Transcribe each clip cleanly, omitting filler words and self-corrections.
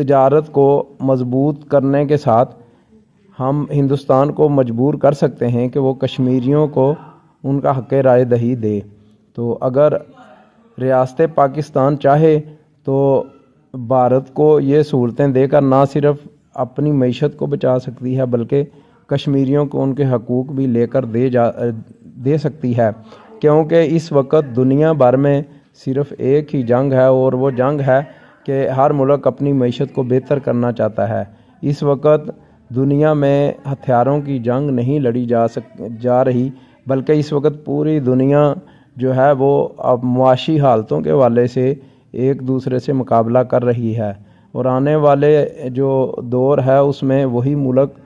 تجارت کو مضبوط کرنے کے ساتھ ہم ہندوستان کو مجبور کر سکتے ہیں کہ وہ کشمیریوں کو ان کا حق رائے دہی دے۔ تو اگر ریاست پاکستان چاہے تو بھارت کو یہ سہولتیں دے کر نہ صرف اپنی معیشت کو بچا سکتی ہے بلکہ کشمیریوں کو ان کے حقوق بھی لے کر دے سکتی ہے، کیونکہ اس وقت دنیا بھر میں صرف ایک ہی جنگ ہے، اور وہ جنگ ہے کہ ہر ملک اپنی معیشت کو بہتر کرنا چاہتا ہے۔ اس وقت دنیا میں ہتھیاروں کی جنگ نہیں لڑی جا رہی، بلکہ اس وقت پوری دنیا جو ہے وہ اب معاشی حالتوں کے حوالے سے ایک دوسرے سے مقابلہ کر رہی ہے، اور آنے والے جو دور ہے اس میں وہی ملک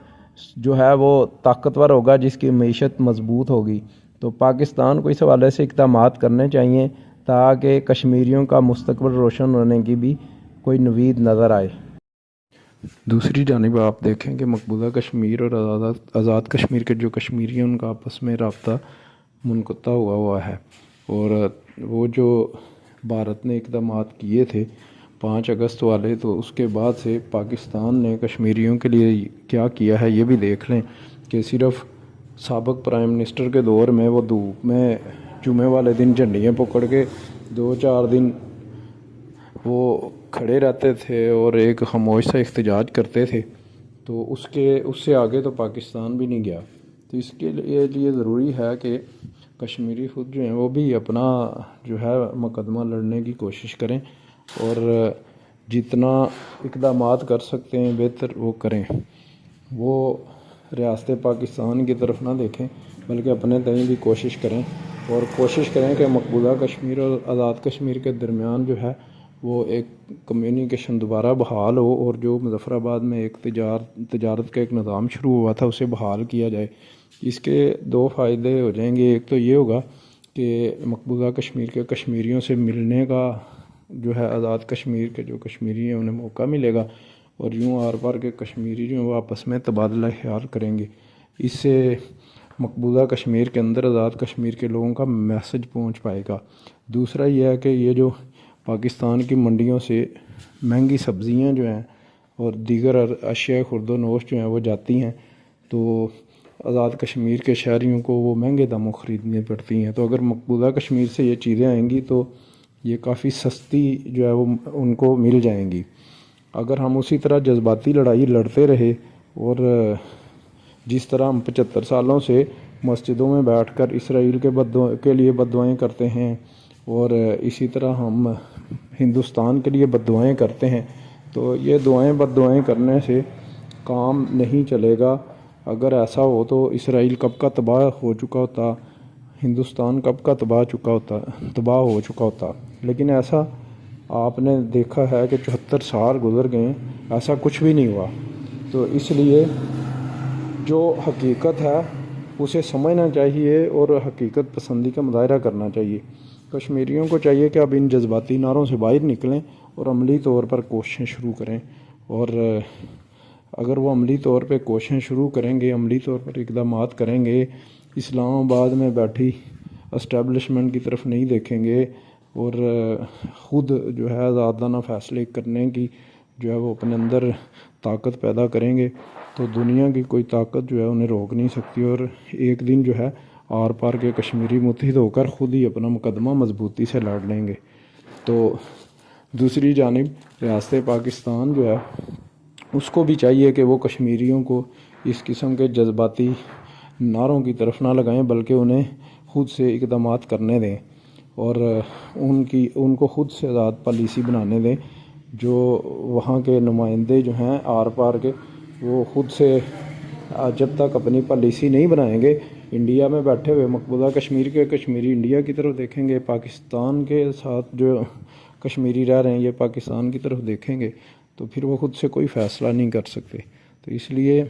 جو ہے وہ طاقتور ہوگا جس کی معیشت مضبوط ہوگی۔ تو پاکستان کو اس حوالے سے اقدامات کرنے چاہیے تاکہ کشمیریوں کا مستقبل روشن ہونے کی بھی کوئی نوید نظر آئے۔ دوسری جانب آپ دیکھیں کہ مقبوضہ کشمیر اور آزاد کشمیر کے جو کشمیری ہیں ان کا آپس میں رابطہ منقطع ہوا ہے، اور وہ جو بھارت نے اقدامات کیے تھے 5 اگست والے، تو اس کے بعد سے پاکستان نے کشمیریوں کے لیے کیا کیا ہے یہ بھی دیکھ لیں کہ صرف سابق پرائم منسٹر کے دور میں وہ دھوپ میں جمعے والے دن جھنڈیاں پکڑ کے 2-4 دن وہ کھڑے رہتے تھے اور ایک خاموش سا احتجاج کرتے تھے، تو اس سے آگے تو پاکستان بھی نہیں گیا۔ تو اس کے لیے ضروری ہے کہ کشمیری خود جو ہیں وہ بھی اپنا جو ہے مقدمہ لڑنے کی کوشش کریں، اور جتنا اقدامات کر سکتے ہیں بہتر وہ کریں۔ وہ ریاست پاکستان کی طرف نہ دیکھیں بلکہ اپنے تئیں بھی کوشش کریں، اور کوشش کریں کہ مقبوضہ کشمیر اور آزاد کشمیر کے درمیان جو ہے وہ ایک کمیونیکیشن دوبارہ بحال ہو، اور جو مظفر آباد میں ایک تجارت کا ایک نظام شروع ہوا تھا اسے بحال کیا جائے۔ اس کے 2 فائدے ہو جائیں گے۔ ایک تو یہ ہوگا کہ مقبوضہ کشمیر کے کشمیریوں سے ملنے کا جو ہے آزاد کشمیر کے جو کشمیری ہیں انہیں موقع ملے گا، اور یوں آر پار کے کشمیری جو ہیں وہ آپس میں تبادلہ خیال کریں گے۔ اس سے مقبوضہ کشمیر کے اندر آزاد کشمیر کے لوگوں کا میسج پہنچ پائے گا۔ دوسرا یہ ہے کہ یہ جو پاکستان کی منڈیوں سے مہنگی سبزیاں جو ہیں اور دیگر اشیاء خرد و نوش جو ہیں وہ جاتی ہیں، تو آزاد کشمیر کے شہریوں کو وہ مہنگے داموں خریدنی پڑتی ہیں۔ تو اگر مقبوضہ کشمیر سے یہ چیزیں آئیں گی تو یہ کافی سستی جو ہے وہ ان کو مل جائیں گی۔ اگر ہم اسی طرح جذباتی لڑائی لڑتے رہے، اور جس طرح ہم 75 سالوں سے مسجدوں میں بیٹھ کر اسرائیل کے لیے بددعائیں کرتے ہیں، اور اسی طرح ہم ہندوستان کے لیے بددعائیں کرتے ہیں، تو یہ بددعائیں کرنے سے کام نہیں چلے گا۔ اگر ایسا ہو تو اسرائیل کب کا تباہ ہو چکا ہوتا، ہندوستان کب کا تباہ ہو چکا ہوتا، لیکن ایسا آپ نے دیکھا ہے کہ 74 سال گزر گئے، ایسا کچھ بھی نہیں ہوا۔ تو اس لیے جو حقیقت ہے اسے سمجھنا چاہیے اور حقیقت پسندی کا مظاہرہ کرنا چاہیے۔ کشمیریوں کو چاہیے کہ اب ان جذباتی نعروں سے باہر نکلیں اور عملی طور پر کوششیں شروع کریں، اور اگر وہ عملی طور پہ کوششیں شروع کریں گے، عملی طور پر اقدامات کریں گے، اسلام آباد میں بیٹھی اسٹیبلشمنٹ کی طرف نہیں دیکھیں گے، اور خود جو ہے آزادانہ فیصلے کرنے کی جو ہے وہ اپنے اندر طاقت پیدا کریں گے، تو دنیا کی کوئی طاقت جو ہے انہیں روک نہیں سکتی، اور ایک دن جو ہے آر پار کے کشمیری متحد ہو کر خود ہی اپنا مقدمہ مضبوطی سے لڑ لیں گے۔ تو دوسری جانب ریاست پاکستان جو ہے اس کو بھی چاہیے کہ وہ کشمیریوں کو اس قسم کے جذباتی نعروں کی طرف نہ لگائیں بلکہ انہیں خود سے اقدامات کرنے دیں، اور ان کو خود سے آزاد پالیسی بنانے دیں۔ جو وہاں کے نمائندے جو ہیں آر پار کے، وہ خود سے جب تک اپنی پالیسی نہیں بنائیں گے، انڈیا میں بیٹھے ہوئے مقبوضہ کشمیر کے کشمیری انڈیا کی طرف دیکھیں گے، پاکستان کے ساتھ جو کشمیری رہ رہے ہیں یہ پاکستان کی طرف دیکھیں گے، تو پھر وہ خود سے کوئی فیصلہ نہیں کر سکتے۔ تو اس لیے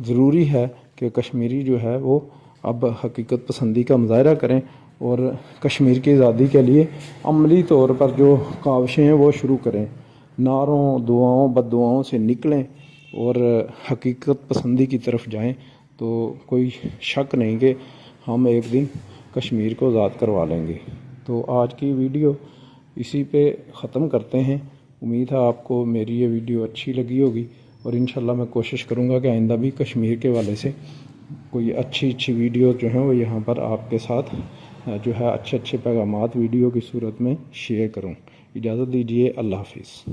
ضروری ہے کہ کشمیری جو ہے وہ اب حقیقت پسندی کا مظاہرہ کریں، اور کشمیر کی آزادی کے لیے عملی طور پر جو کاوشیں ہیں وہ شروع کریں، نعروں، دعاؤں، بددعاؤں سے نکلیں اور حقیقت پسندی کی طرف جائیں، تو کوئی شک نہیں کہ ہم ایک دن کشمیر کو آزاد کروا لیں گے۔ تو آج کی ویڈیو اسی پہ ختم کرتے ہیں۔ امید ہے آپ کو میری یہ ویڈیو اچھی لگی ہوگی، اور انشاءاللہ میں کوشش کروں گا کہ آئندہ بھی کشمیر کے والے سے کوئی اچھی ویڈیو جو ہیں وہ یہاں پر آپ کے ساتھ جو ہے اچھے پیغامات ویڈیو کی صورت میں شیئر کروں۔ اجازت دیجیے، اللہ حافظ۔